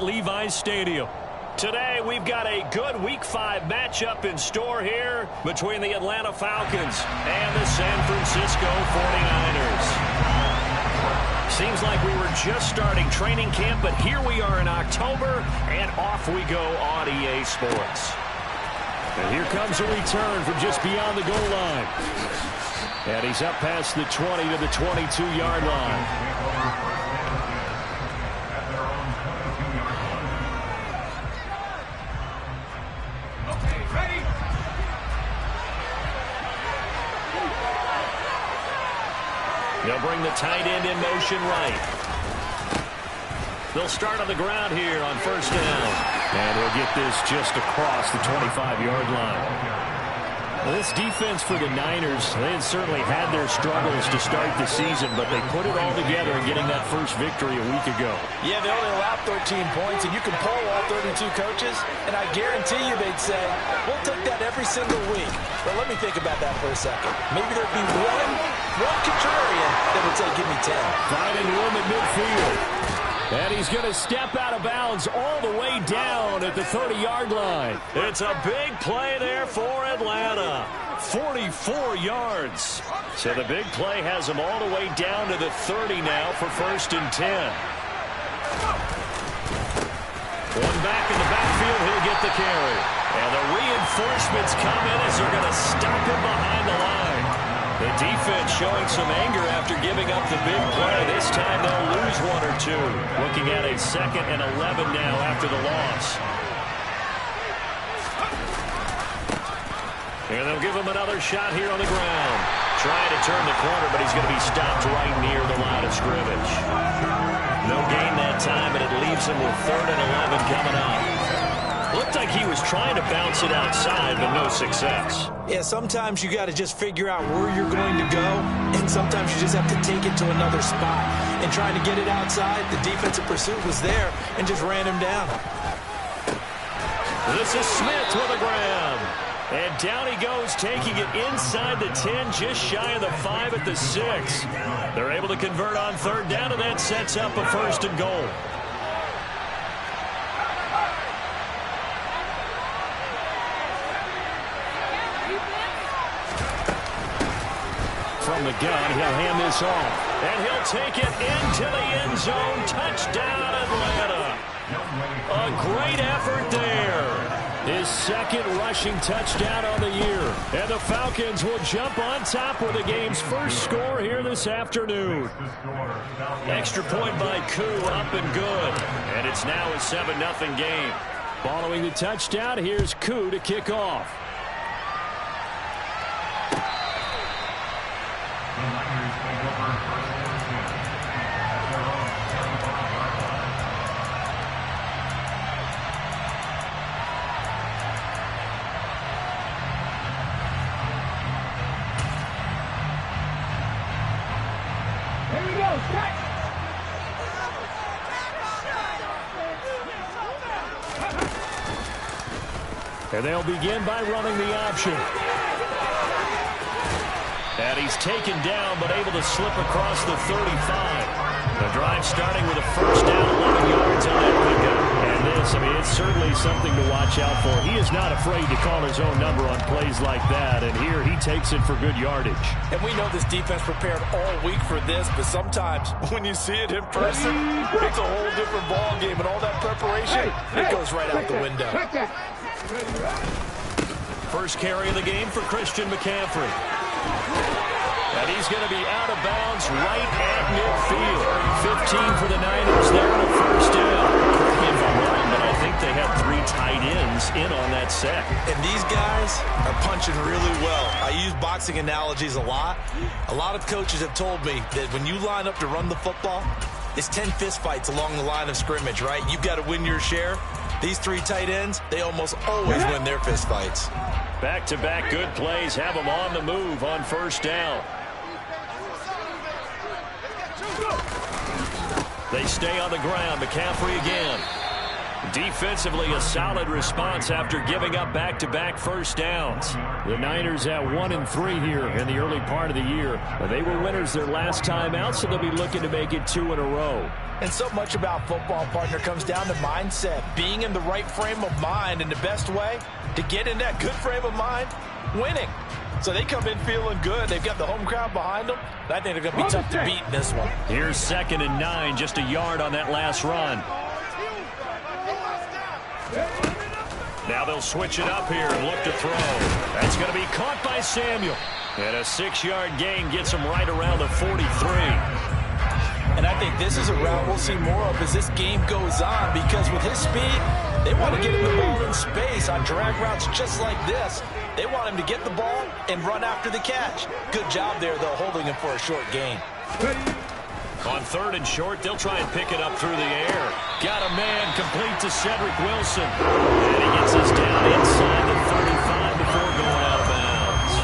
Levi's Stadium. Today, we've got a good Week 5 matchup in store here between the Atlanta Falcons and the San Francisco 49ers. Seems like we were just starting training camp, but here we are in October, and off we go on EA Sports. And here comes a return from just beyond the goal line. And he's up past the 20 to the 22-yard line. They'll bring the tight end in motion right. They'll start on the ground here on first down. And he'll get this just across the 25-yard line. Well, this defense for the Niners, they had certainly had their struggles to start the season, but they put it all together in getting that first victory a week ago. Yeah, they only allowed 13 points, and you can poll all 32 coaches, and I guarantee you they'd say, we'll take that every single week. But let me think about that for a second. Maybe there'd be one contrarian that would say, give me 10. Finding room at midfield. And he's going to step out of bounds all the way down at the 30-yard line. It's a big play there for Atlanta. 44 yards. So the big play has him all the way down to the 30 now for first and 10. One back in the backfield, he'll get the carry. And the reinforcements come in as they're going to stop him behind the line. The defense showing some anger after giving up the big play. This time they'll lose one or two. Looking at a 2nd and 11 now after the loss. And they'll give him another shot here on the ground. Trying to turn the corner, but he's going to be stopped right near the line of scrimmage. No gain that time, and it leaves him with 3rd and 11 coming up. Looked like he was trying to bounce it outside, but no success. Yeah, sometimes you got to just figure out where you're going to go, and sometimes you just have to take it to another spot. And trying to get it outside, the defensive pursuit was there and just ran him down. This is Smith with a grab. And down he goes, taking it inside the 10, just shy of the 5 at the 6. They're able to convert on 3rd down, and that sets up a 1st and goal. From the gun, he'll hand this off. And he'll take it into the end zone. Touchdown, Atlanta. A great effort there. His 2nd rushing touchdown on the year. And the Falcons will jump on top with the game's first score here this afternoon. Extra point by Koo, up and good. And it's now a 7-0 game. Following the touchdown, here's Koo to kick off. And they'll begin by running the option. And he's taken down, but able to slip across the 35. The drive starting with a first down, 11 yards on that pickup. And this, I mean, it's certainly something to watch out for. He is not afraid to call his own number on plays like that. And here he takes it for good yardage. And we know this defense prepared all week for this, but sometimes when you see it in person, it's a whole different ball game. And all that preparation, it goes right out the window. First carry of the game for Christian McCaffrey. And he's going to be out of bounds right at midfield. 15 for the Niners there on a first down. Correct me if I'm wrong, but I think they had 3 tight ends in on that set. And these guys are punching really well. I use boxing analogies a lot. A lot of coaches have told me that when you line up to run the football, it's 10 fistfights along the line of scrimmage, right? You've got to win your share. These 3 tight ends, they almost always win their fistfights. Back-to-back good plays have them on the move on first down. They stay on the ground. McCaffrey again. Defensively, a solid response after giving up back-to-back first downs. The Niners at 1-3 here in the early part of the year. They were winners their last time out, so they'll be looking to make it 2 in a row. And so much about football, partner, comes down to mindset. Being in the right frame of mind, and the best way to get in that good frame of mind, winning. So they come in feeling good. They've got the home crowd behind them. I think they're going to be tough to beat in this one. Here's 2nd and 9, just a yard on that last run. Now they'll switch it up here and look to throw. That's going to be caught by Samuel. And a 6-yard gain gets him right around the 43. And I think this is a route we'll see more of as this game goes on, because with his speed, they want to get him the ball in space on drag routes just like this. They want him to get the ball and run after the catch. Good job there, though, holding him for a short gain. On 3rd and short, they'll try and pick it up through the air. Got a man complete to Cedric Wilson. And he gets us down inside the 35 before going out of bounds.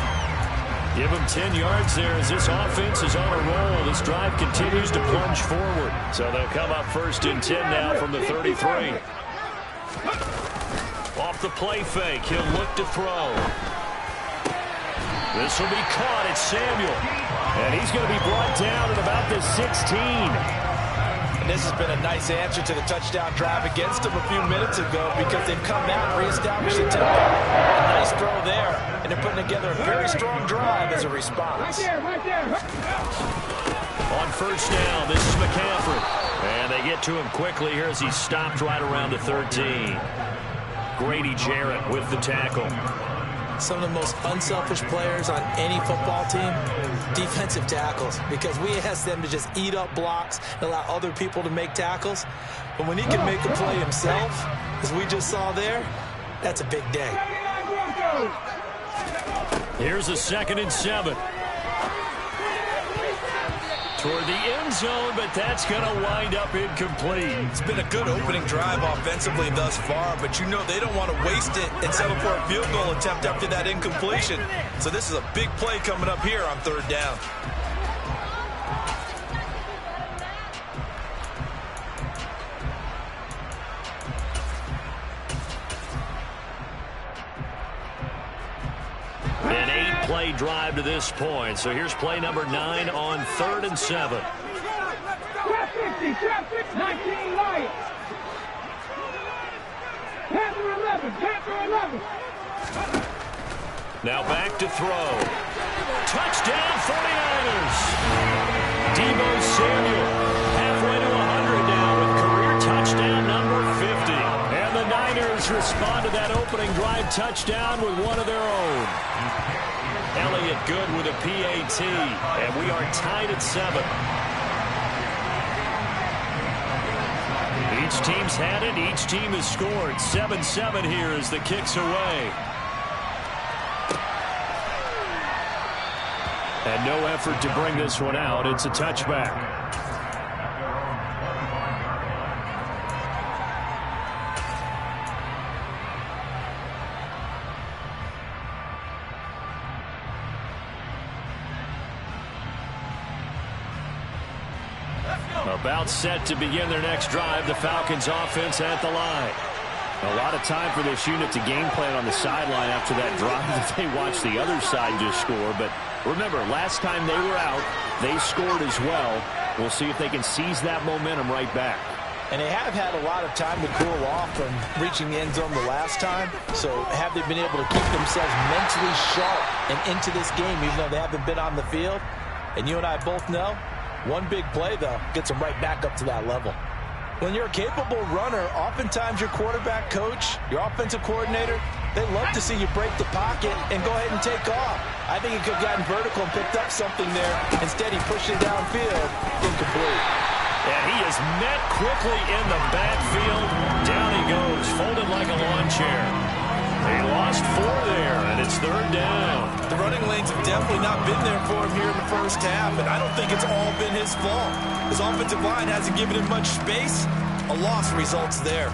Give him 10 yards there as this offense is on a roll. This drive continues to plunge forward. So they'll come up 1st and 10 now from the 33. Off the play fake, he'll look to throw. This will be caught. It's Samuel. And he's going to be brought down at about the 16. And this has been a nice answer to the touchdown drive against them a few minutes ago, because they've come out and reestablished the tempo. A nice throw there, and they're putting together a very strong drive as a response. Right there. On 1st down, this is McCaffrey. And they get to him quickly here as he's stopped right around the 13. Grady Jarrett with the tackle. Some of the most unselfish players on any football team, defensive tackles, because we ask them to just eat up blocks and allow other people to make tackles. But when he can make a play himself, as we just saw there, that's a big day. Here's a 2nd and 7. Toward the end zone, but that's going to wind up incomplete. It's been a good opening drive offensively thus far, but you know they don't want to waste it and settle for a field goal attempt after that incompletion. So this is a big play coming up here on 3rd down. An 8-play drive to this point. So here's play number 9 on 3rd and 7. Trap 50, 19 light. Panther 11. Now back to throw. Touchdown 49ers. Deebo Samuel halfway to 100 now with career touchdown number 50. And the Niners respond to that opening drive touchdown with one of their own. Elliott good with a PAT, and we are tied at 7. Each team's had it. Each team has scored. 7-7 here as the kick's away. And no effort to bring this one out. It's a touchback. About set to begin their next drive. The Falcons offense at the line. A lot of time for this unit to game plan on the sideline after that drive that they watched the other side just score. But remember, last time they were out, they scored as well. We'll see if they can seize that momentum right back. And they have had a lot of time to cool off from reaching the end zone the last time. So have they been able to keep themselves mentally sharp and into this game, even though they haven't been on the field? And you and I both know, one big play, though, gets them right back up to that level. When you're a capable runner, oftentimes your quarterback coach, your offensive coordinator, they love to see you break the pocket and go ahead and take off. I think he could have gotten vertical and picked up something there. Instead, he pushed it downfield, incomplete. And he is met quickly in the backfield. Down he goes, folded like a lawn chair. He lost 4 there, and it's 3rd down. The running lanes have definitely not been there for him here in the first half, and I don't think it's all been his fault. His offensive line hasn't given him much space. A loss results there.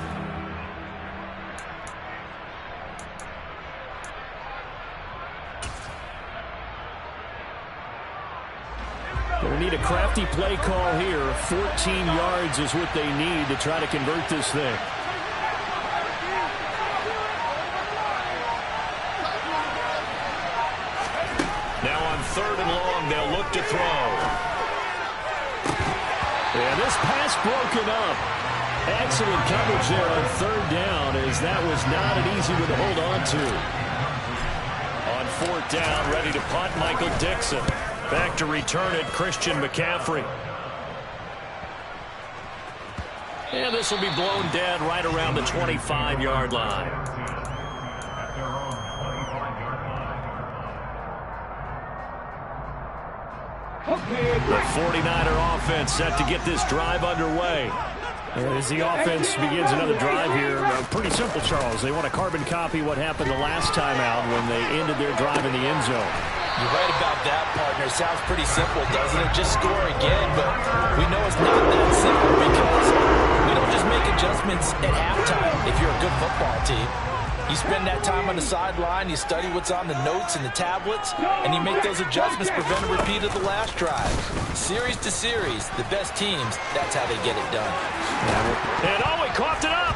They need a crafty play call here. 14 yards is what they need to try to convert this thing. Now on 3rd and long, they'll look to throw. And this pass broken up. Excellent coverage there on third down, as that was not an easy one to hold on to. On fourth down, ready to punt, Michael Dixon. Back to return it, Christian McCaffrey. And this will be blown dead right around the 25-yard line. The 49er offense set to get this drive underway. As the offense begins another drive here, pretty simple, Charles. They want to carbon copy what happened the last time out when they ended their drive in the end zone. You're right about that, partner. Sounds pretty simple, doesn't it? Just score again, but we know it's not that simple because we don't just make adjustments at halftime if you're a good football team. You spend that time on the sideline, you study what's on the notes and the tablets, and you make those adjustments, prevent a repeat of the last drive. Series to series, the best teams, that's how they get it done. And he coughed it up.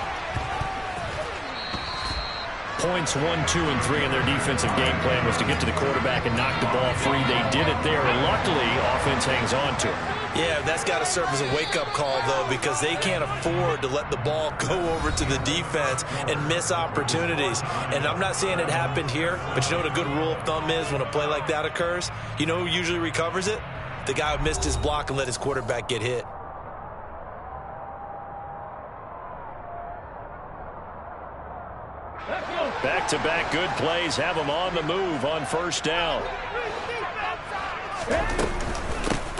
Points 1, 2, and 3 in their defensive game plan was to get to the quarterback and knock the ball free. They did it there, and luckily, offense hangs on to it. Yeah, that's got to serve as a wake-up call, though, because they can't afford to let the ball go over to the defense and miss opportunities. And I'm not saying it happened here, but you know what a good rule of thumb is when a play like that occurs? You know who usually recovers it? The guy who missed his block and let his quarterback get hit. Back-to-back good plays have them on the move on first down.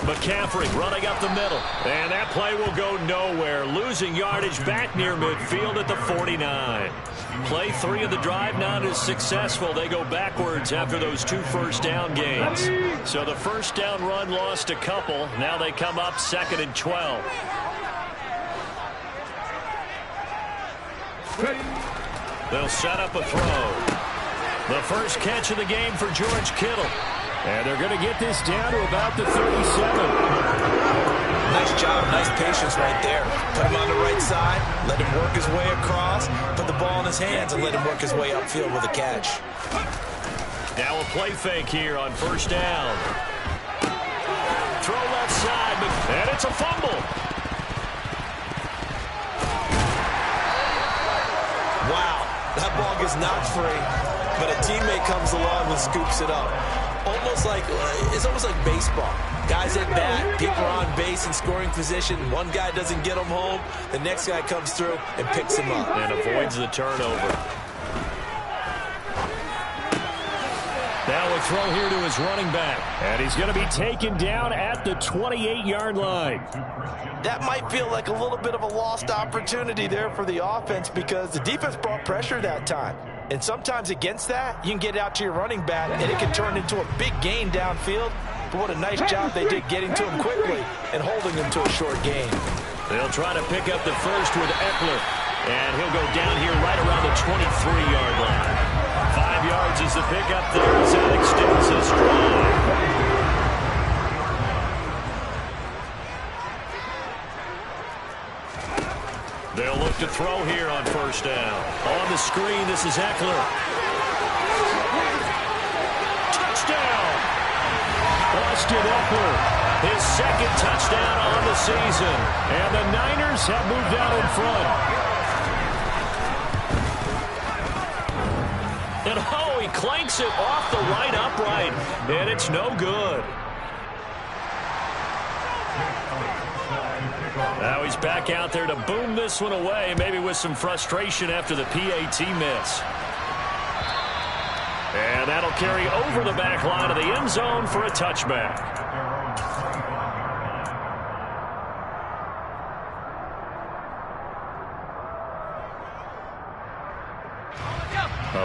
McCaffrey running up the middle. And that play will go nowhere. Losing yardage back near midfield at the 49. Play 3 of the drive not as successful. They go backwards after those 2 first down gains. So the first down run lost a couple. Now they come up 2nd and 12. They'll set up a throw. The first catch of the game for George Kittle. And they're going to get this down to about the 37. Nice job, nice patience right there. Put him on the right side, let him work his way across, put the ball in his hands, and let him work his way upfield with a catch. Now a play fake here on first down. Throw left side, and it's a fumble. Wow, that ball gets knocked free, but a teammate comes along and scoops it up. It's almost like baseball. Guys at bat, people are on base in scoring position. One guy doesn't get him home. The next guy comes through and picks him up. And avoids the turnover. Now a throw here to his running back. And he's going to be taken down at the 28-yard line. That might feel like a little bit of a lost opportunity there for the offense because the defense brought pressure that time. And sometimes against that, you can get out to your running back, and it can turn into a big gain downfield. But what a nice job they did getting to him quickly and holding him to a short gain. They'll try to pick up the first with Eckler. And he'll go down here right around the 23-yard line. 5 yards is the pickup there as that extends his drive. They'll look to throw here on first down. On the screen, this is Eckler. Touchdown! Austin Eckler, his second touchdown on the season. And the Niners have moved out in front. And he clanks it off the right upright. And it's no good. Now he's back out there to boom this one away, maybe with some frustration after the PAT miss. And that'll carry over the back line of the end zone for a touchback.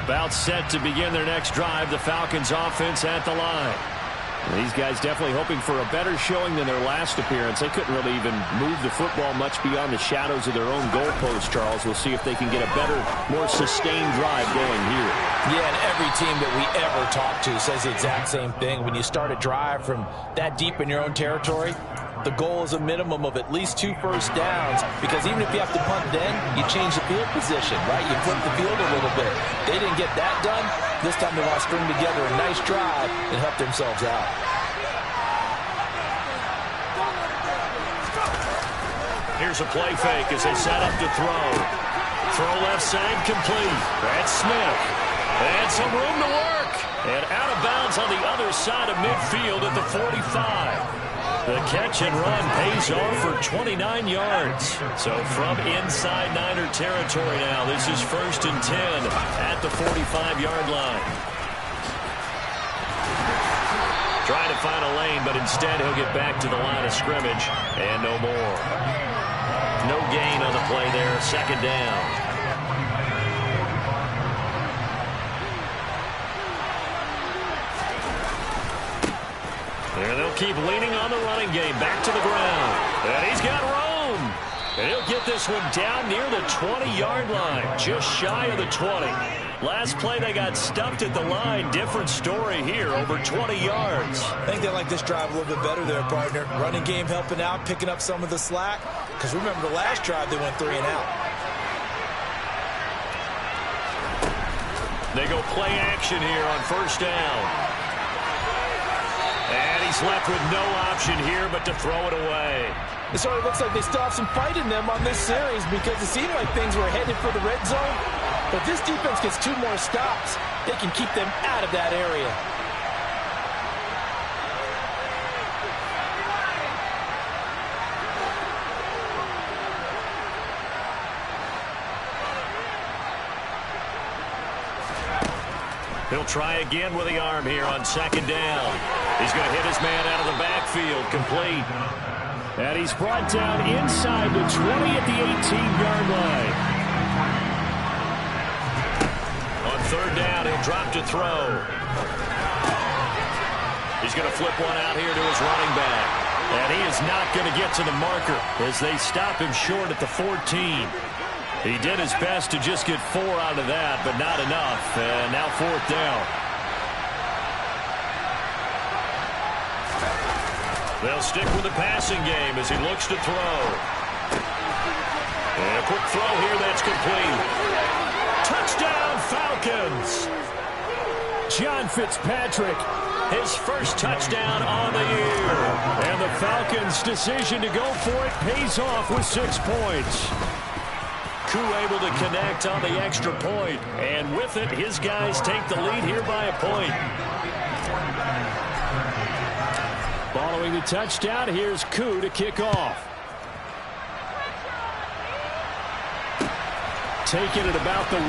About set to begin their next drive, the Falcons offense at the line. These guys definitely hoping for a better showing than their last appearance. They couldn't really even move the football much beyond the shadows of their own goalpost, Charles. We'll see if they can get a better, more sustained drive going here. Yeah, and every team that we ever talk to says the exact same thing. When you start a drive from that deep in your own territory, the goal is a minimum of at least 2 first downs, because even if you have to punt then, you change the field position, right? You flip the field a little bit. They didn't get that done. This time they want to string together a nice drive and help themselves out. Here's a play fake as they set up to throw. Throw left side complete. That's Smith. And some room to work. And out of bounds on the other side of midfield at the 45. The catch and run pays off for 29 yards. So from inside Niner territory now, this is 1st and 10 at the 45-yard line. Trying to find a lane, but instead he'll get back to the line of scrimmage and no more. No gain on the play there, 2nd down. And they'll keep leaning on the running game. Back to the ground. And he's got room. And he'll get this one down near the 20-yard line. Just shy of the 20. Last play they got stuffed at the line. Different story here. Over 20 yards. I think they like this drive a little bit better there, partner. Running game helping out, picking up some of the slack. Because remember, the last drive they went 3 and out. They go play action here on 1st down. And he's left with no option here but to throw it away. It sort of looks like they still have some fight in them on this series because it seemed like things were headed for the red zone. But this defense gets 2 more stops. They can keep them out of that area. He'll try again with the arm here on 2nd down. He's going to hit his man out of the backfield. Complete. And he's brought down inside the 20 at the 18-yard line. On 3rd down, he'll drop to throw. He's going to flip one out here to his running back. And he is not going to get to the marker as they stop him short at the 14. He did his best to just get 4 out of that, but not enough. And now 4th down. They'll stick with the passing game as he looks to throw. And a quick throw here that's complete. Touchdown, Falcons! John Fitzpatrick. His first touchdown on the year. And the Falcons' decision to go for it pays off with 6 points. Able to connect on the extra point, and with it his guys take the lead here by a point. Following the touchdown, here's Koo to kick off. Taking it about the 1.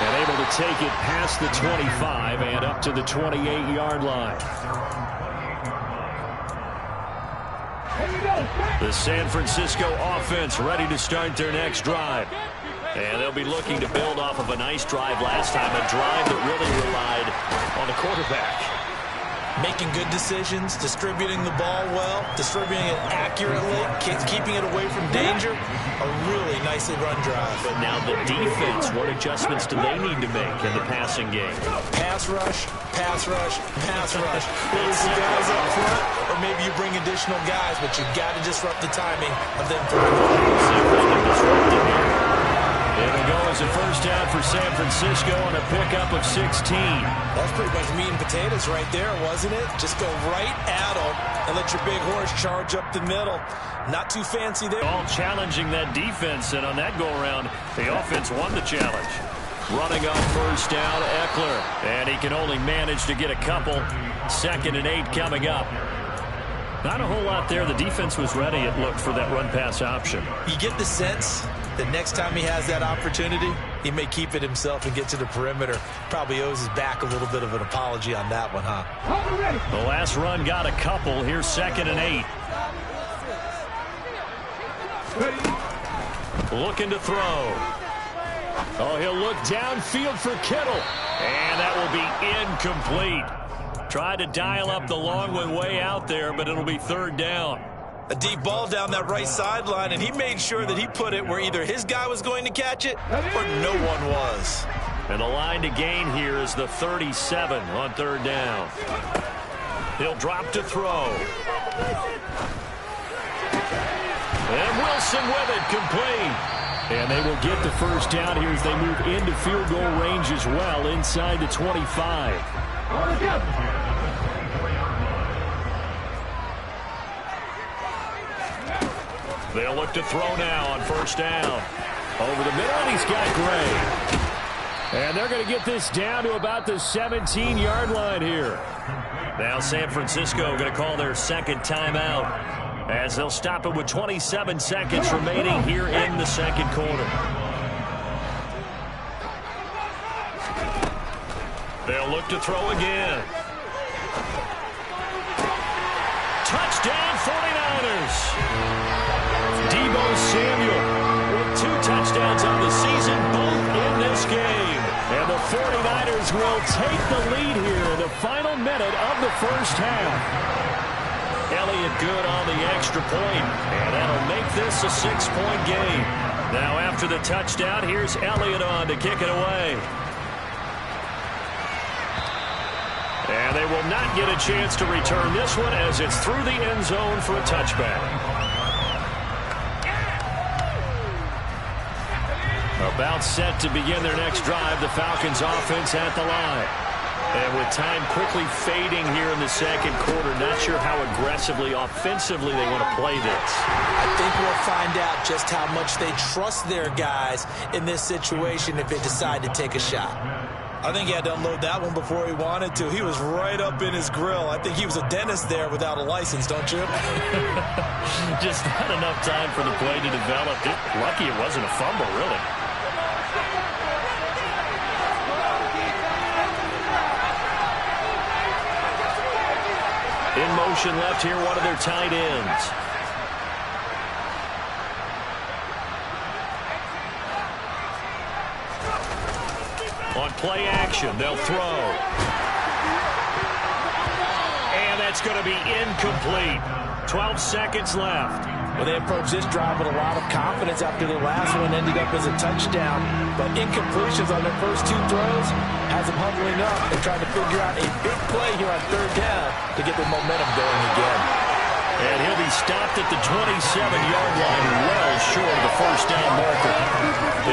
And able to take it past the 25 and up to the 28-yard line. The San Francisco offense ready to start their next drive. And they'll be looking to build off of a nice drive last time, a drive that really relied on the quarterback. Making good decisions, distributing the ball well, distributing it accurately, keeping it away from danger. A really nicely run drive. But now the defense, what adjustments do they need to make in the passing game? Pass rush, pass rush, pass rush. Whether it's the guys up front, or maybe you bring additional guys, but you've got to disrupt the timing of them throwing the ball. It'll go as a 1st down for San Francisco on a pickup of 16. That's pretty much meat and potatoes right there, wasn't it? Just go right at them and let your big horse charge up the middle. Not too fancy there. All challenging that defense, and on that go-around, the offense won the challenge. Running on 1st down, Eckler. And he can only manage to get a couple. 2nd and 8 coming up. Not a whole lot there. The defense was ready, it looked, for that run-pass option. You get the sense that next time he has that opportunity, he may keep it himself and get to the perimeter. Probably owes his back a little bit of an apology on that one, huh? The last run got a couple. Here's 2nd and 8. Looking to throw. Oh, he'll look downfield for Kittle. And that will be incomplete. Tried to dial up the long one way out there, but it'll be 3rd down. A deep ball down that right sideline, and he made sure that he put it where either his guy was going to catch it or no one was. And the line to gain here is the 37 on 3rd down. He'll drop to throw. And Wilson with it, complete. And they will get the 1st down here as they move into field goal range as well, inside the 25. They'll look to throw now on first down. Over the middle, and he's got Gray. And they're going to get this down to about the 17-yard line here. Now San Francisco going to call their second timeout as they'll stop it with 27 seconds remaining here in the second quarter. They'll look to throw again. Touchdown 49ers. Deebo Samuel with 2 touchdowns on the season, both in this game. And the 49ers will take the lead here in the final minute of the first half. Elliott good on the extra point, and that'll make this a 6-point game. Now after the touchdown, here's Elliott on to kick it away. And they will not get a chance to return this one as it's through the end zone for a touchback. About set to begin their next drive, the Falcons offense at the line. And with time quickly fading here in the second quarter, not sure how aggressively, offensively they want to play this. I think we'll find out just how much they trust their guys in this situation if they decide to take a shot. I think he had to unload that one before he wanted to. He was right up in his grill. I think he was a dentist there without a license, don't you? Just not enough time for the play to develop. Lucky it wasn't a fumble, really. In motion left here, one of their tight ends. On play action, they'll throw. And that's going to be incomplete. 12 seconds left. Well, they approached this drive with a lot of confidence after the last one ended up as a touchdown. But incompletions on their first 2 throws has them huddling up and trying to figure out a big play here on third down to get their momentum going again. And he'll be stopped at the 27-yard line, well short of the first down marker.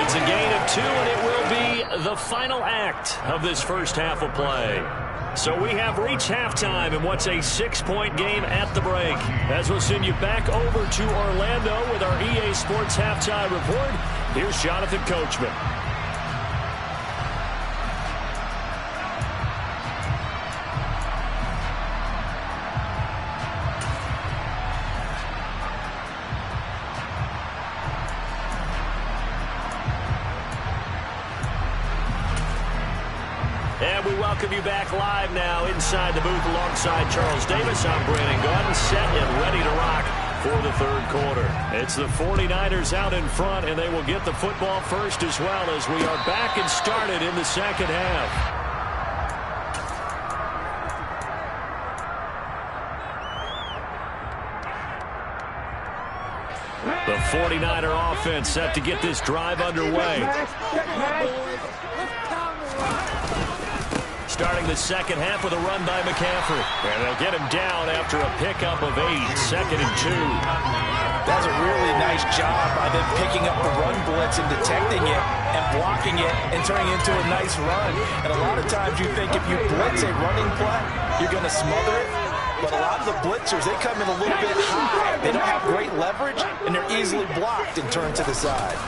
It's a gain of 2, and it will be the final act of this first half of play. So we have reached halftime in what's a 6-point game at the break. As we'll send you back over to Orlando with our EA Sports Halftime Report, here's Jonathan Coachman. And we welcome you back live now inside the booth alongside Charles Davis. I'm Brandon Gaudin, set and ready to rock for the third quarter. It's the 49ers out in front, and they will get the football first as well as we are back and started in the second half. The 49er offense set to get this drive underway. Starting the second half with a run by McCaffrey. And they'll get him down after a pickup of 8, 2nd and 2. That's a really nice job by them picking up the run blitz and detecting it and blocking it and turning it into a nice run. And a lot of times you think if you blitz a running play, you're going to smother it. But a lot of the blitzers, they come in a little bit high. They don't have great leverage, and they're easily blocked and turned to the side.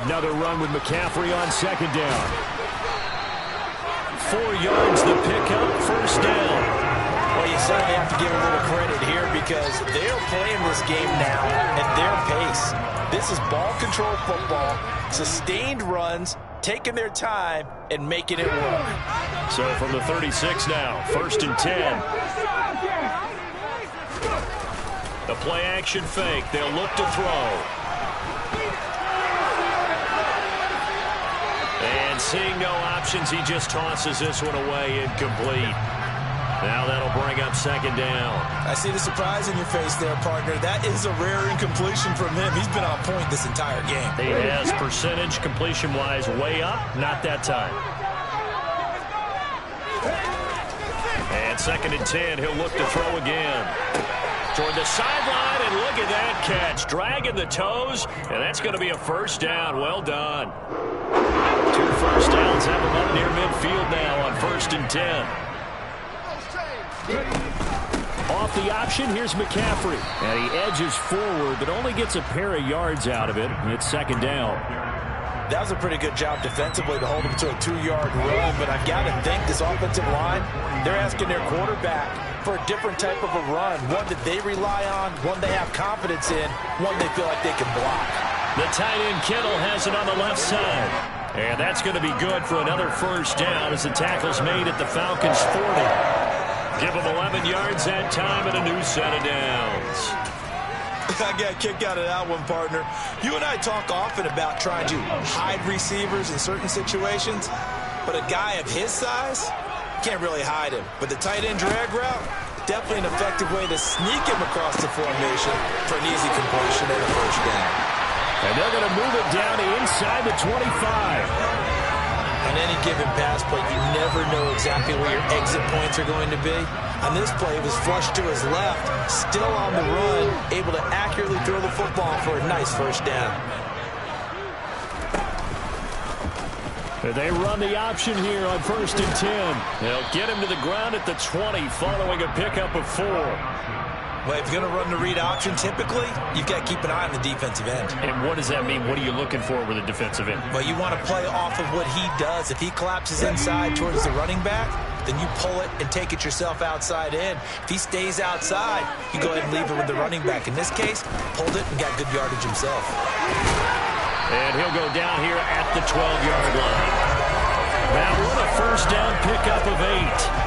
Another run with McCaffrey on second down. 4 yards the pickup, first down. Well, you certainly have to give a little credit here because they're playing this game now at their pace. This is ball control football, sustained runs, taking their time and making it work. So from the 36 now, 1st and 10. The play action fake, they'll look to throw. And seeing no options, he just tosses this one away, incomplete. Now that'll bring up second down. I see the surprise in your face there, partner. That is a rare incompletion from him. He's been on point this entire game. He has percentage completion-wise way up, not that time. And 2nd and 10, he'll look to throw again. Toward the sideline, and look at that catch. Dragging the toes, and that's going to be a first down. Well done. 2 first downs have him up near midfield now on 1st and 10. Off the option, here's McCaffrey. And he edges forward, but only gets a pair of yards out of it. And it's second down. That was a pretty good job defensively to hold him to a 2-yard run, but I've got to think this offensive line, they're asking their quarterback for a different type of a run, one that they rely on, one they have confidence in, one they feel like they can block. The tight end Kittle has it on the left side. And that's going to be good for another first down as the tackle's made at the Falcons' 40. Give them 11 yards that time and a new set of downs. I got a kick out of that one, partner. You and I talk often about trying to hide receivers in certain situations, but a guy of his size can't really hide him. But the tight end drag route, definitely an effective way to sneak him across the formation for an easy completion and a first down. And they're going to move it down to inside the 25. On any given pass play, you never know exactly where your exit points are going to be. On this play, it was flushed to his left, still on the run, able to accurately throw the football for a nice first down. They run the option here on 1st and 10. They'll get him to the ground at the 20 following a pickup of 4. Well, if you're going to run the read option, typically, you've got to keep an eye on the defensive end. And what does that mean? What are you looking for with a defensive end? Well, you want to play off of what he does. If he collapses inside towards the running back, then you pull it and take it yourself outside in. If he stays outside, you go ahead and leave it with the running back. In this case, pulled it and got good yardage himself. And he'll go down here at the 12-yard line. Now what a first down pickup of 8.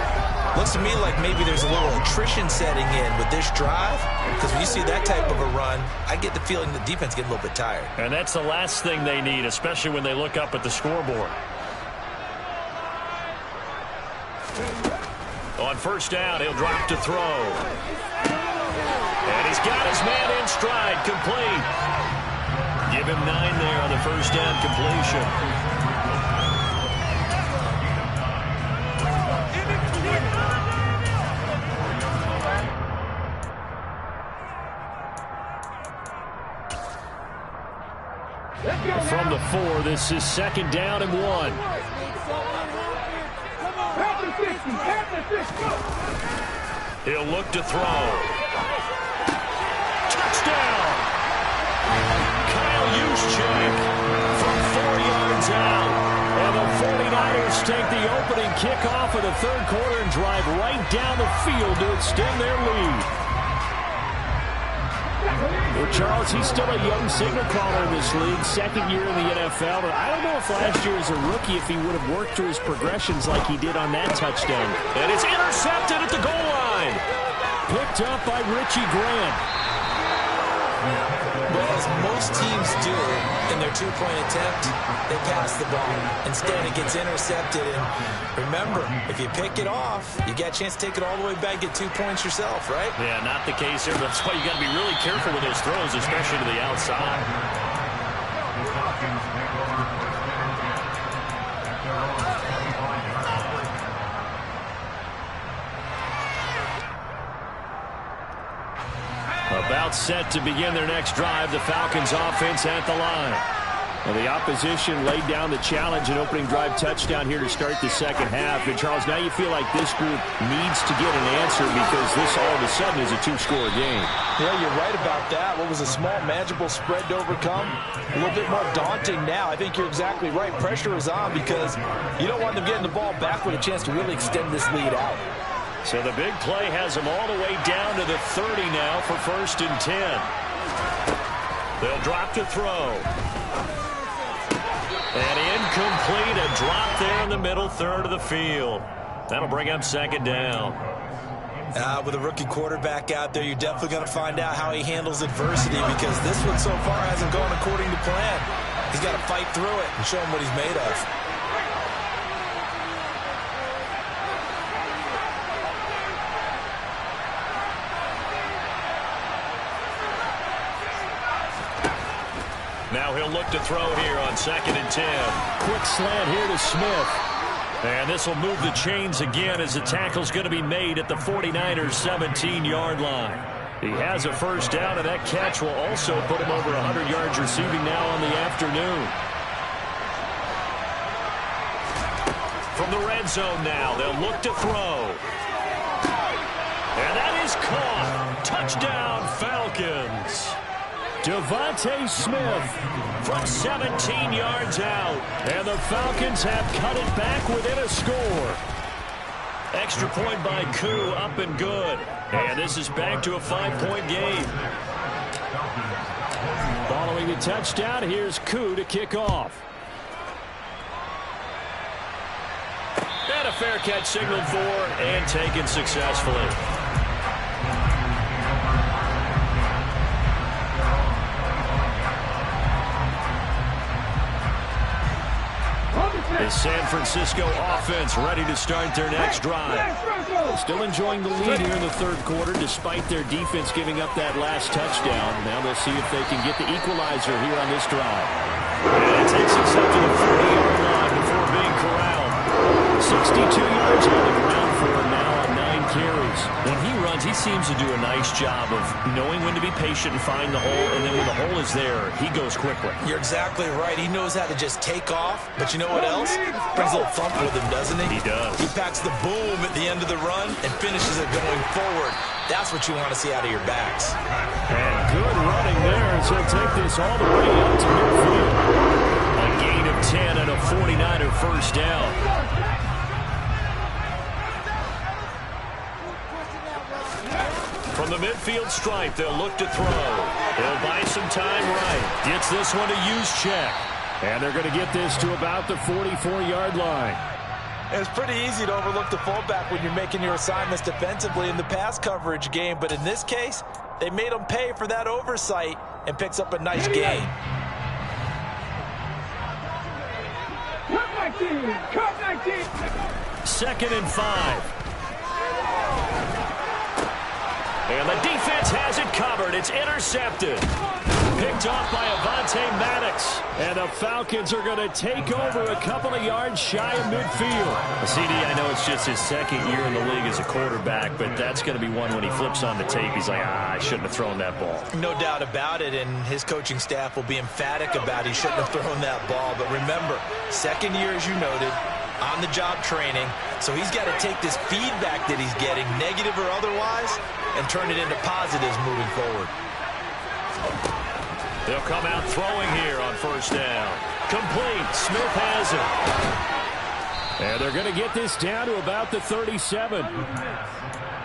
Looks to me like maybe there's a little attrition setting in with this drive, because when you see that type of a run, I get the feeling the defense getting a little bit tired. And that's the last thing they need, especially when they look up at the scoreboard. On first down, he'll drop to throw. And he's got his man in stride, complete. Give him 9 there on the first down completion. From the 4, this is second down and 1. He'll look to throw. Touchdown! Kyle Juszczyk from 4 yards out. And the 49ers take the opening kickoff of the third quarter and drive right down the field to extend their lead. Well, Charles, he's still a young signal caller in this league, second year in the NFL. But I don't know if last year as a rookie, if he would have worked through his progressions like he did on that touchdown. And it's intercepted at the goal line. Picked up by Richie Grant. Well, as most teams do in their two-point attempt, they pass the ball. Instead, it gets intercepted. And remember, if you pick it off, you got a chance to take it all the way back, get 2 points yourself, right? Yeah, not the case here. That's why you got to be really careful with those throws, especially to the outside. About set to begin their next drive, the Falcons offense at the line. Well, the opposition laid down the challenge, an opening drive touchdown here to start the second half. And, Charles, now you feel like this group needs to get an answer because this all of a sudden is a 2-score game. Yeah, you're right about that. What was a small, manageable spread to overcome, a little bit more daunting now. I think you're exactly right. Pressure is on because you don't want them getting the ball back with a chance to really extend this lead out. So the big play has them all the way down to the 30 now for 1st and 10. They'll drop to throw. And incomplete, a drop there in the middle third of the field. That'll bring up second down. With a rookie quarterback out there, you're definitely going to find out how he handles adversity because this one so far hasn't gone according to plan. He's got to fight through it and show him what he's made of. Now he'll look to throw here on 2nd and 10. Quick slant here to Smith. And this will move the chains again as the tackle's going to be made at the 49ers 17-yard line. He has a first down, and that catch will also put him over 100 yards receiving now on the afternoon. From the red zone now, they'll look to throw. And that is is caught. Touchdown, Falcons. Devontae Smith from 17 yards out. And the Falcons have cut it back within a score. Extra point by Koo, up and good. And this is back to a 5-point game. Following the touchdown, here's Koo to kick off. And a fair catch signaled for and taken successfully. The San Francisco offense ready to start their next drive. Still enjoying the lead here in the third quarter despite their defense giving up that last touchdown. Now they'll see if they can get the equalizer here on this drive. And it takes us up to the 40-yard line before being corralled. 62 yards on the ground for him now on 9 carries. When he runs, he seems to do a nice job of knowing when to be patient and find the hole, and then when the hole is there, he goes quickly. You're exactly right. He knows how to just take off, but you know what else? Brings a little thump with him, doesn't he? He does. He packs the boom at the end of the run and finishes it going forward. That's what you want to see out of your backs. And good running there as he'll take this all the way up to midfield. A gain of 10 and a 49er first down. From the midfield stripe, they'll look to throw. They'll buy some time right. Gets this one to use check. And they're going to get this to about the 44-yard line. It's pretty easy to overlook the fullback when you're making your assignments defensively in the pass coverage game. But in this case, they made him pay for that oversight and picks up a nice gain. Cut 19. 2nd and 5. And the defense has it covered. It's intercepted. Picked off by Avonte Maddox. And the Falcons are going to take over a couple of yards shy of midfield. CD, I know it's just his 2nd year in the league as a quarterback, but that's going to be one when he flips on the tape. He's like, I shouldn't have thrown that ball. No doubt about it, and his coaching staff will be emphatic about he shouldn't have thrown that ball. But remember, 2nd year, as you noted, on-the-job training. So he's got to take this feedback that he's getting, negative or otherwise, and turn it into positives moving forward. They'll come out throwing here on first down. Complete. Smith has it. And they're going to get this down to about the 37.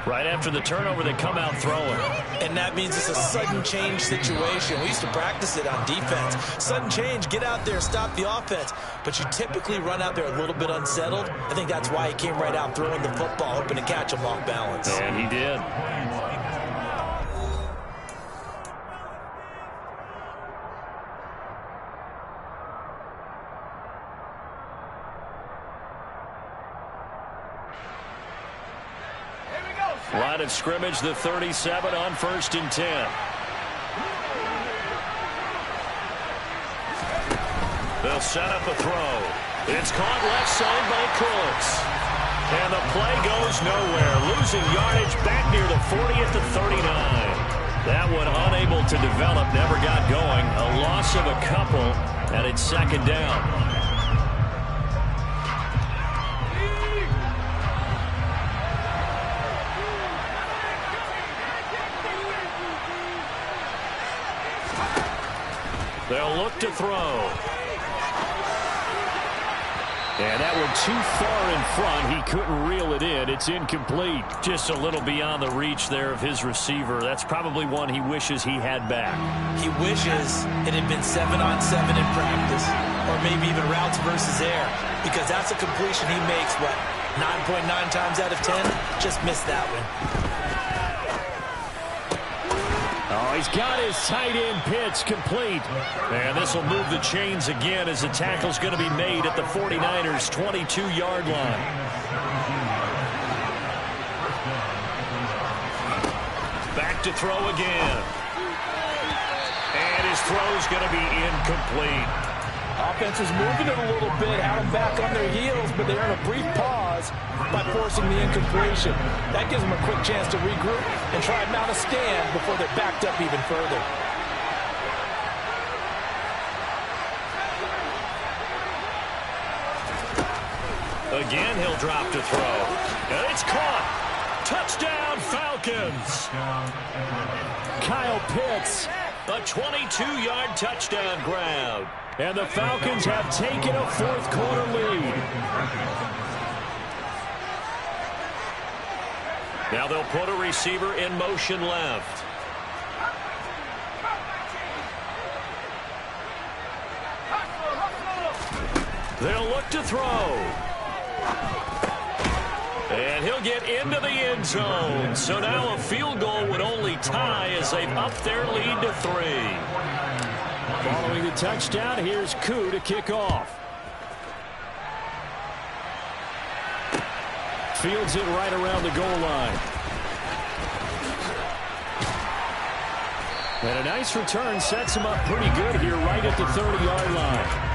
Right after the turnover, they come out throwing. And that means it's a sudden change situation. We used to practice it on defense. Sudden change, get out there, stop the offense. But you typically run out there a little bit unsettled. I think that's why he came right out throwing the football, hoping to catch him off balance. And he did. Line of scrimmage, the 37 on 1st and 10. They'll set up a throw. It's caught left side by Cooks. And the play goes nowhere. Losing yardage back near the 40 at the 39. That one unable to develop, never got going. A loss of a couple, and it's 2nd down. They'll look to throw. And that one too far in front. He couldn't reel it in. It's incomplete. Just a little beyond the reach there of his receiver. That's probably one he wishes he had back. He wishes it had been 7-on-7 in practice, or maybe even routes versus air, because that's a completion he makes, what, 9.9 times out of 10? Just missed that one. Oh, he's got his tight end pitch complete. And this will move the chains again as the tackle's going to be made at the 49ers' 22-yard line. Back to throw again. And his throw's going to be incomplete. Offense is moving it a little bit, had them back on their heels, but they earn a brief pause by forcing the incompletion. That gives them a quick chance to regroup and try and mount a stand before they're backed up even further. Again, he'll drop to throw. And it's caught. Touchdown, Falcons. Kyle Pitts. A 22-yard touchdown grab. And the Falcons have taken a fourth-quarter lead. Now they'll put a receiver in motion left. They'll look to throw. And he'll get into the end zone. So now a field goal would only tie as they've upped their lead to 3. Following the touchdown, here's Koo to kick off. Fields it right around the goal line. And a nice return sets him up pretty good here right at the 30-yard line.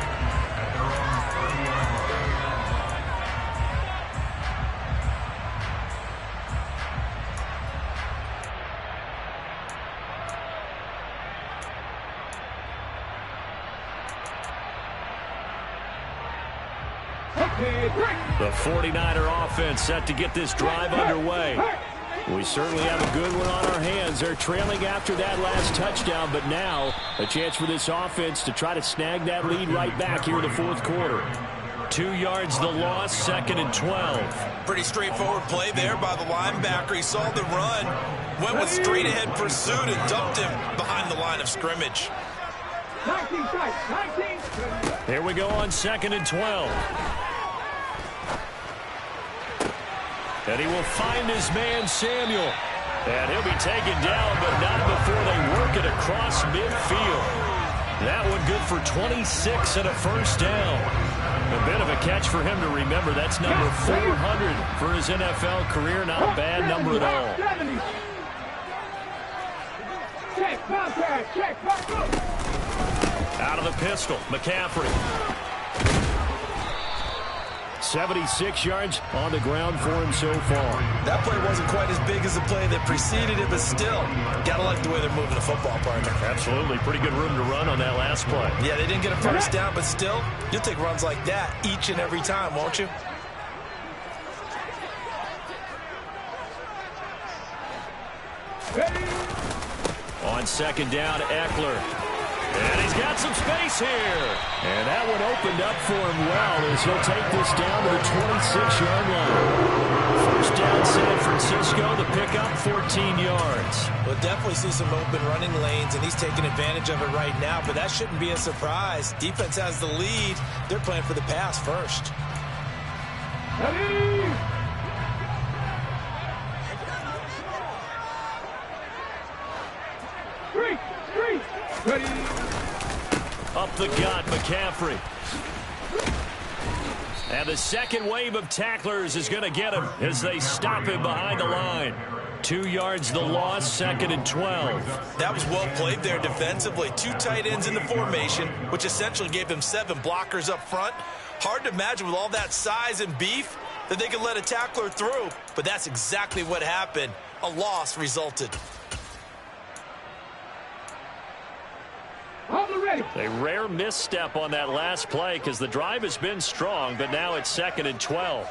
The 49er offense set to get this drive underway. We certainly have a good one on our hands. They're trailing after that last touchdown, but now a chance for this offense to try to snag that lead right back here in the fourth quarter. 2 yards the loss, 2nd and 12. Pretty straightforward play there by the linebacker. He saw the run, went with straight ahead pursuit and dumped him behind the line of scrimmage. 19 strikes, 19. Here we go on 2nd and 12. And he will find his man, Samuel. And he'll be taken down, but not before they work it across midfield. That one good for 26 and a first down. A bit of a catch for him to remember. That's number 400 for his NFL career. Not a bad number at all. Check, contact, check, Out of the pistol, McCaffrey. 76 yards on the ground for him so far. That play wasn't quite as big as the play that preceded it, but still, gotta like the way they're moving the football, partner. Absolutely. Pretty good room to run on that last play. Yeah, they didn't get a first down, but still, you'll take runs like that each and every time, won't you? On 2nd down, Eckler. And he's got some space here. And that one opened up for him well as he'll take this down to the 26-yard line. First down, San Francisco. The pickup, 14 yards. We'll definitely see some open running lanes, and he's taking advantage of it right now, but that shouldn't be a surprise. Defense has the lead. They're playing for the pass first. Ready? Ready? Up the gut, McCaffrey. And the second wave of tacklers is going to get him as they stop him behind the line. 2 yards the loss, 2nd and 12. That was well played there defensively. 2 tight ends in the formation, which essentially gave them 7 blockers up front. Hard to imagine with all that size and beef that they could let a tackler through, but that's exactly what happened. A loss resulted. A rare misstep on that last play because the drive has been strong, but now it's 2nd and 12.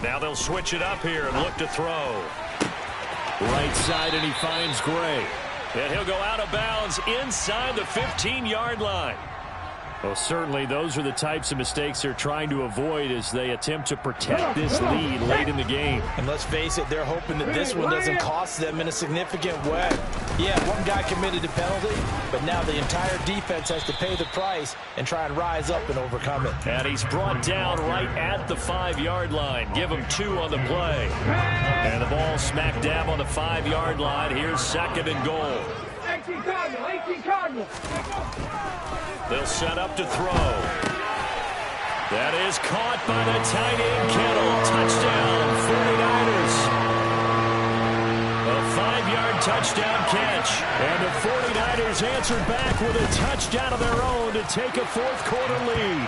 Now they'll switch it up here and look to throw. Right side, and he finds Gray. And he'll go out of bounds inside the 15-yard line. Well, certainly those are the types of mistakes they're trying to avoid as they attempt to protect this lead late in the game. And let's face it, they're hoping that this one doesn't cost them in a significant way. Yeah, one guy committed a penalty, but now the entire defense has to pay the price and try and rise up and overcome it. And he's brought down right at the 5-yard line. Give him 2 on the play. And the ball smack dab on the 5-yard line. Here's 2nd and goal. 18 Cardinal, 18 Cardinal. They'll set up to throw. That is caught by the tight end, Kittle. Touchdown, 49ers. A 5-yard touchdown catch. And the 49ers answered back with a touchdown of their own to take a fourth-quarter lead.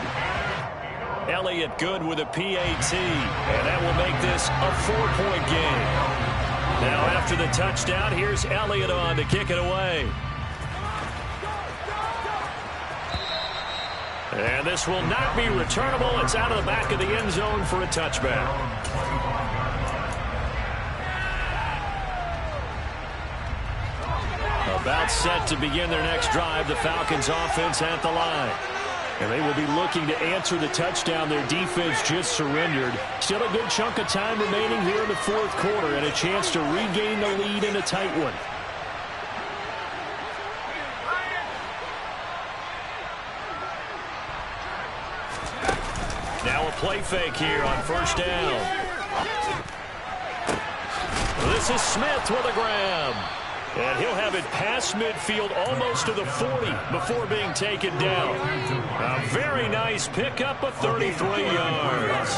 Elliott good with a PAT. And that will make this a 4-point game. Now after the touchdown, here's Elliott on to kick it away. And this will not be returnable. It's out of the back of the end zone for a touchback. About set to begin their next drive. The Falcons offense at the line. And they will be looking to answer the touchdown their defense just surrendered. Still a good chunk of time remaining here in the fourth quarter and a chance to regain the lead in a tight one. Now a play fake here on first down. This is Smith with a grab. And he'll have it past midfield almost to the 40 before being taken down. A very nice pickup of 33 yards.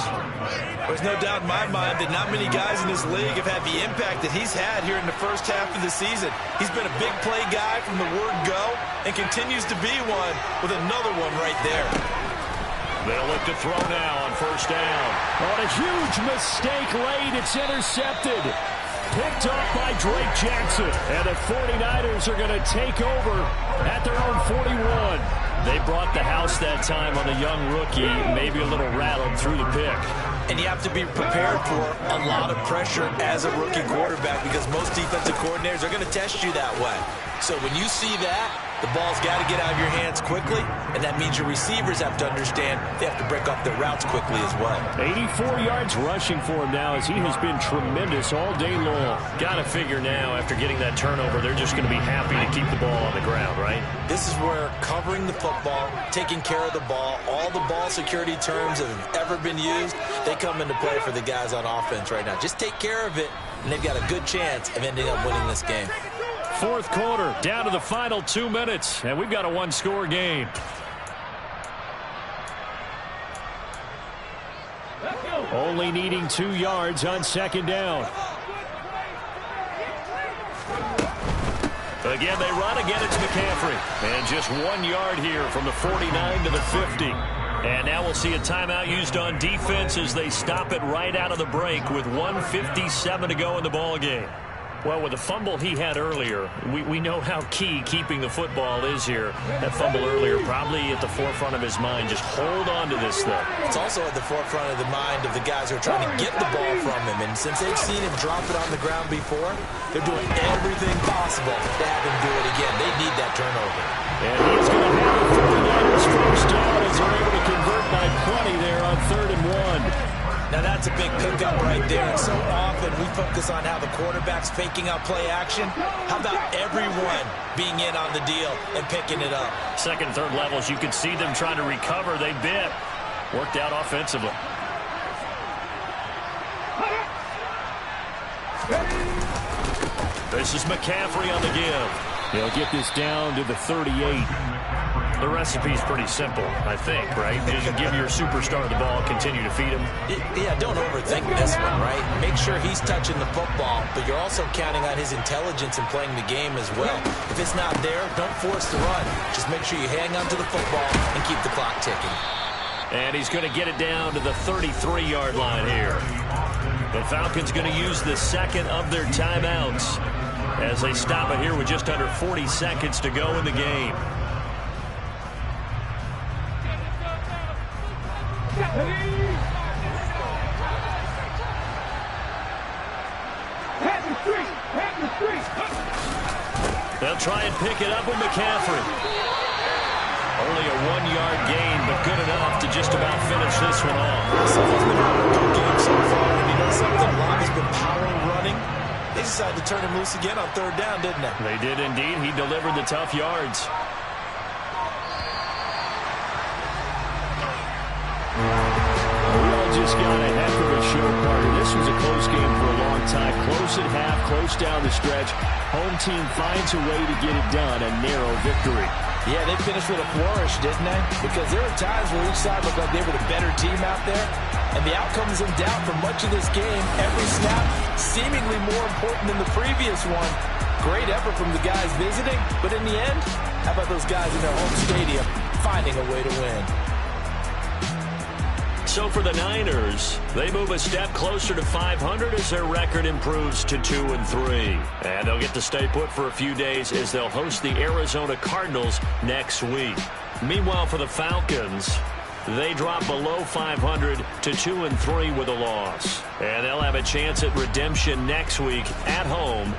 There's no doubt in my mind that not many guys in this league have had the impact that he's had here in the first half of the season. He's been a big play guy from the word go and continues to be one with another one right there. They'll look to throw now on first down. On a huge mistake late, it's intercepted. Picked up by Drake Jackson. And the 49ers are going to take over at their own 41. They brought the house that time on the young rookie, maybe a little rattled through the pick. And you have to be prepared for a lot of pressure as a rookie quarterback because most defensive coordinators are going to test you that way. So when you see that, the ball's got to get out of your hands quickly, and that means your receivers have to understand they have to break off their routes quickly as well. 84 yards rushing for him now as he has been tremendous all day long. Got to figure now after getting that turnover, they're just going to be happy to keep the ball on the ground, right? This is where covering the football, taking care of the ball, all the ball security terms that have ever been used, they come into play for the guys on offense right now. Just take care of it, and they've got a good chance of ending up winning this game. Fourth quarter, down to the final 2 minutes, and we've got a one-score game. Only needing 2 yards on second down. Again, they run. Again, it's McCaffrey. And just 1 yard here from the 49 to the 50. And now we'll see a timeout used on defense as they stop it right out of the break with 1:57 to go in the ball game. Well, with the fumble he had earlier, we know how key keeping the football is here. That fumble earlier probably at the forefront of his mind. Just hold on to this thing. It's also at the forefront of the mind of the guys who are trying to get the ball from him. And since they've seen him drop it on the ground before, they're doing everything possible to have him do it again. They need that turnover. And he's going to have the 49ers first down as they're able to convert by plenty there on 3rd and 1. Now that's a big pickup right there, and so often we focus on how the quarterback's faking out play action. How about everyone being in on the deal and picking it up? Second, third levels, you can see them trying to recover. They bit. Worked out offensively. This is McCaffrey on the give. He'll get this down to the 38. The recipe's pretty simple, I think, right? Just give your superstar the ball, continue to feed him. Yeah, don't overthink this one, right? Make sure he's touching the football, but you're also counting on his intelligence in playing the game as well. If it's not there, don't force the run. Just make sure you hang on to the football and keep the clock ticking. And he's going to get it down to the 33-yard line here. The Falcons going to use the second of their timeouts as they stop it here with just under 40 seconds to go in the game. They'll try and pick it up with McCaffrey. Only a 1-yard gain, but good enough to just about finish this one off. Someone's been having a good game so far, and you know something? Locke has been power running. They decided to turn him loose again on 3rd down, didn't they? They did indeed. He delivered the tough yards. Just got a heck of a show, Carter. This was a close game for a long time. Close at half, close down the stretch. Home team finds a way to get it done. A narrow victory. Yeah, they finished with a flourish, didn't they? Because there were times where each side looked like they were the better team out there. And the outcome is in doubt for much of this game. Every snap seemingly more important than the previous one. Great effort from the guys visiting. But in the end, how about those guys in their home stadium finding a way to win? So for the Niners, they move a step closer to 500 as their record improves to 2-3. And they'll get to stay put for a few days as they'll host the Arizona Cardinals next week. Meanwhile, for the Falcons, they drop below 500 to 2-3 with a loss. And they'll have a chance at redemption next week at home